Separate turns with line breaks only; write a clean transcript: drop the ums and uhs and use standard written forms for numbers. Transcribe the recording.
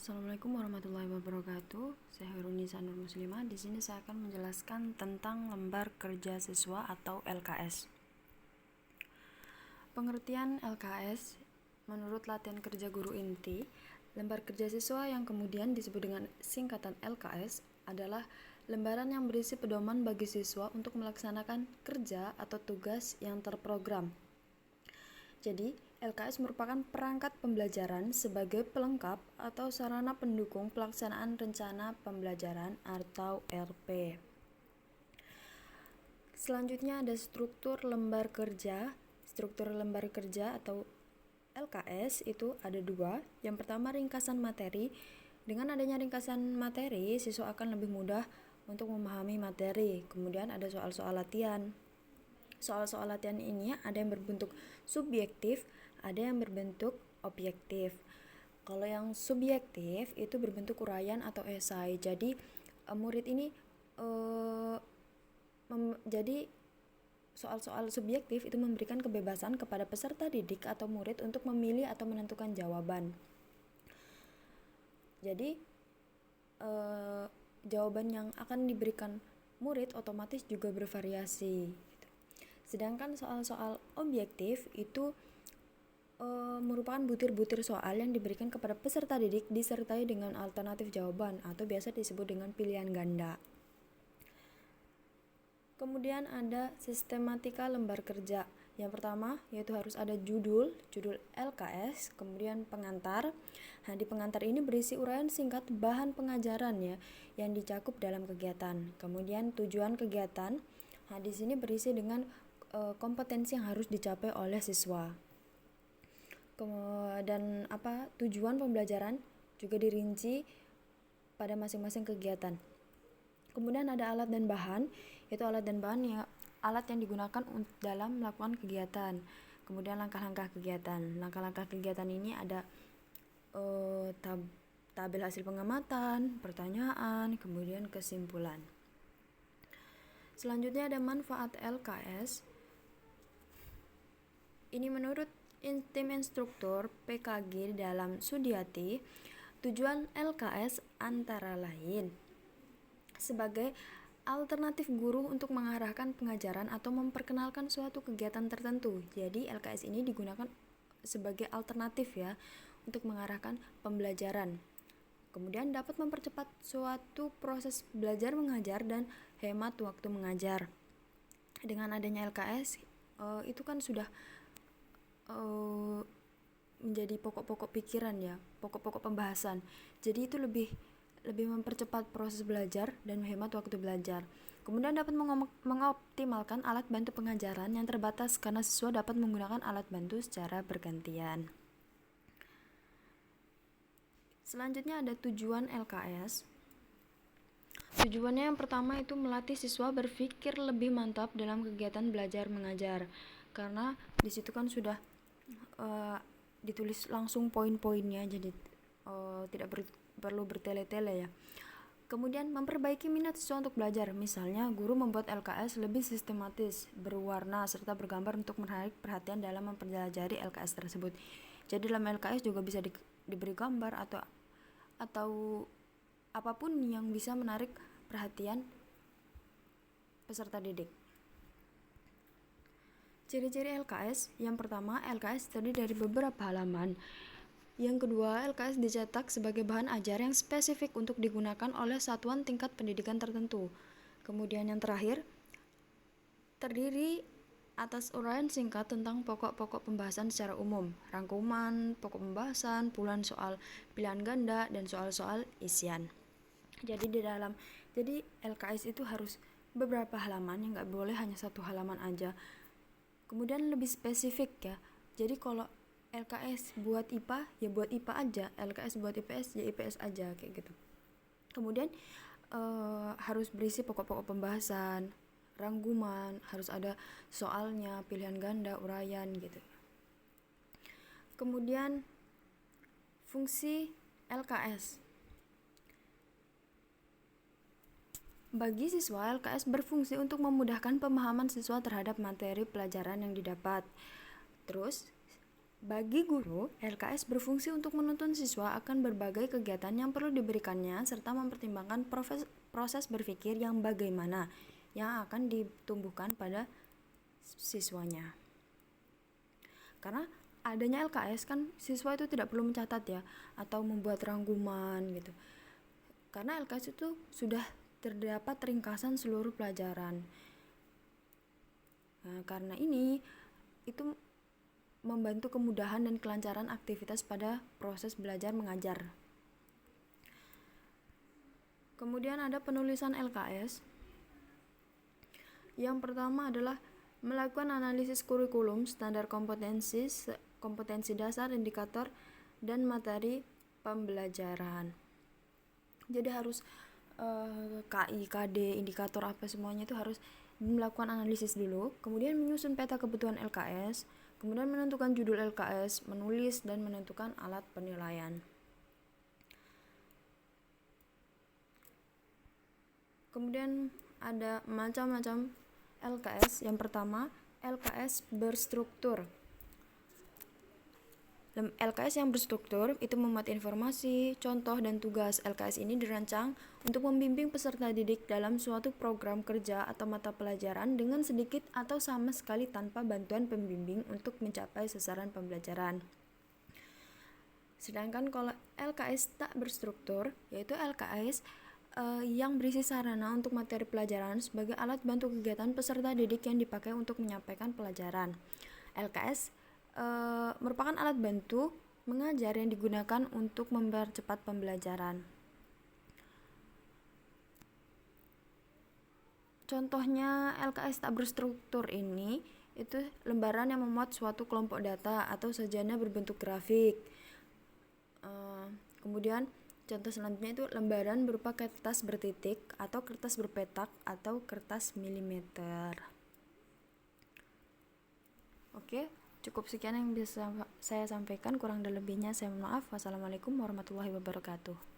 Assalamualaikum warahmatullahi wabarakatuh. Saya Herunisa Nur Muslimah. Di sini saya akan menjelaskan tentang lembar kerja siswa atau LKS. Pengertian LKS menurut Latihan Kerja Guru Inti, lembar kerja siswa yang kemudian disebut dengan singkatan LKS adalah lembaran yang berisi pedoman bagi siswa untuk melaksanakan kerja atau tugas yang terprogram. Jadi, LKS merupakan perangkat pembelajaran sebagai pelengkap atau sarana pendukung pelaksanaan rencana pembelajaran atau RP. Selanjutnya ada struktur lembar kerja. Struktur lembar kerja atau LKS itu ada dua. Yang pertama ringkasan materi. Dengan adanya ringkasan materi, siswa akan lebih mudah untuk memahami materi. Kemudian ada soal-soal latihan. Soal-soal latihan ini ada yang berbentuk subjektif, ada yang berbentuk objektif. Kalau yang subjektif itu berbentuk uraian atau esai. Jadi murid ini jadi soal-soal subjektif itu memberikan kebebasan kepada peserta didik atau murid untuk memilih atau menentukan jawaban. Jadi jawaban yang akan diberikan murid otomatis juga bervariasi. Sedangkan soal-soal objektif itu merupakan butir-butir soal yang diberikan kepada peserta didik disertai dengan alternatif jawaban atau biasa disebut dengan pilihan ganda. Kemudian ada sistematika lembar kerja. Yang pertama yaitu harus ada judul LKS, kemudian pengantar. Nah, di pengantar ini berisi uraian singkat bahan pengajaran ya yang dicakup dalam kegiatan. Kemudian tujuan kegiatan. Nah, di sini berisi dengan kompetensi yang harus dicapai oleh siswa. Dan tujuan pembelajaran juga dirinci pada masing-masing kegiatan. Kemudian ada alat dan bahan, yaitu alat yang digunakan dalam melakukan kegiatan. Kemudian langkah-langkah kegiatan. Langkah-langkah kegiatan ini ada tabel hasil pengamatan, pertanyaan, kemudian kesimpulan. Selanjutnya ada manfaat LKS. Ini menurut tim instruktur PKG dalam Sudiati, tujuan LKS antara lain sebagai alternatif guru untuk mengarahkan pengajaran atau memperkenalkan suatu kegiatan tertentu. Jadi LKS ini digunakan sebagai alternatif ya untuk mengarahkan pembelajaran. Kemudian dapat mempercepat suatu proses belajar mengajar dan hemat waktu mengajar. Dengan adanya LKS itu kan sudah menjadi pokok-pokok pikiran ya, pokok-pokok pembahasan. Jadi itu lebih mempercepat proses belajar dan menghemat waktu belajar. Kemudian dapat mengoptimalkan alat bantu pengajaran yang terbatas karena siswa dapat menggunakan alat bantu secara bergantian. Selanjutnya ada tujuan LKS. Tujuannya yang pertama itu melatih siswa berpikir lebih mantap dalam kegiatan belajar mengajar. Karena di situ kan sudah ditulis langsung poin-poinnya, jadi tidak perlu bertele-tele ya. Kemudian memperbaiki minat siswa untuk belajar. Misalnya guru membuat LKS lebih sistematis, berwarna serta bergambar untuk menarik perhatian dalam mempelajari LKS tersebut. Jadi dalam LKS juga bisa diberi gambar atau apapun yang bisa menarik perhatian peserta didik. Ciri-ciri LKS, yang pertama LKS terdiri dari beberapa halaman. Yang kedua, LKS dicetak sebagai bahan ajar yang spesifik untuk digunakan oleh satuan tingkat pendidikan tertentu. Kemudian yang terakhir, terdiri atas uraian singkat tentang pokok-pokok pembahasan secara umum, rangkuman pokok pembahasan, puluhan soal pilihan ganda, dan soal-soal isian. Jadi LKS itu harus beberapa halaman, yang nggak boleh hanya satu halaman aja. Kemudian lebih spesifik ya. Jadi kalau LKS buat IPA ya buat IPA aja, LKS buat IPS ya IPS aja kayak gitu. Kemudian harus berisi pokok-pokok pembahasan, rangkuman, harus ada soalnya, pilihan ganda, uraian gitu. Kemudian fungsi LKS. Bagi siswa, LKS berfungsi untuk memudahkan pemahaman siswa terhadap materi pelajaran yang didapat. Terus Bagi guru, LKS berfungsi untuk menuntun siswa akan berbagai kegiatan yang perlu diberikannya serta mempertimbangkan proses berpikir yang bagaimana yang akan ditumbuhkan pada siswanya. Karena adanya LKS kan siswa itu tidak perlu mencatat ya atau membuat rangkuman gitu. Karena LKS itu sudah terdapat ringkasan seluruh pelajaran. Nah, karena ini itu membantu kemudahan dan kelancaran aktivitas pada proses belajar mengajar. Kemudian ada penulisan LKS. Yang pertama adalah melakukan analisis kurikulum, standar kompetensi dasar, indikator, dan materi pembelajaran. Jadi harus KI, KD, indikator apa semuanya itu harus melakukan analisis dulu, kemudian menyusun peta kebutuhan LKS, kemudian menentukan judul LKS, menulis dan menentukan alat penilaian. Kemudian ada macam-macam LKS. Yang pertama, LKS berstruktur. LKS yang berstruktur itu memuat informasi, contoh, dan tugas. LKS ini dirancang untuk membimbing peserta didik dalam suatu program kerja atau mata pelajaran dengan sedikit atau sama sekali tanpa bantuan pembimbing untuk mencapai sasaran pembelajaran. Sedangkan kalau LKS tak berstruktur, yaitu LKS yang berisi sarana untuk materi pelajaran sebagai alat bantu kegiatan peserta didik yang dipakai untuk menyampaikan pelajaran. LKS merupakan alat bantu mengajar yang digunakan untuk mempercepat pembelajaran. Contohnya LKS tak berstruktur ini itu lembaran yang memuat suatu kelompok data atau sajiannya berbentuk grafik. Kemudian contoh selanjutnya itu lembaran berupa kertas bertitik atau kertas berpetak atau kertas milimeter. Oke, cukup sekian yang bisa saya sampaikan, kurang dan lebihnya saya mohon maaf. Wassalamualaikum warahmatullahi wabarakatuh.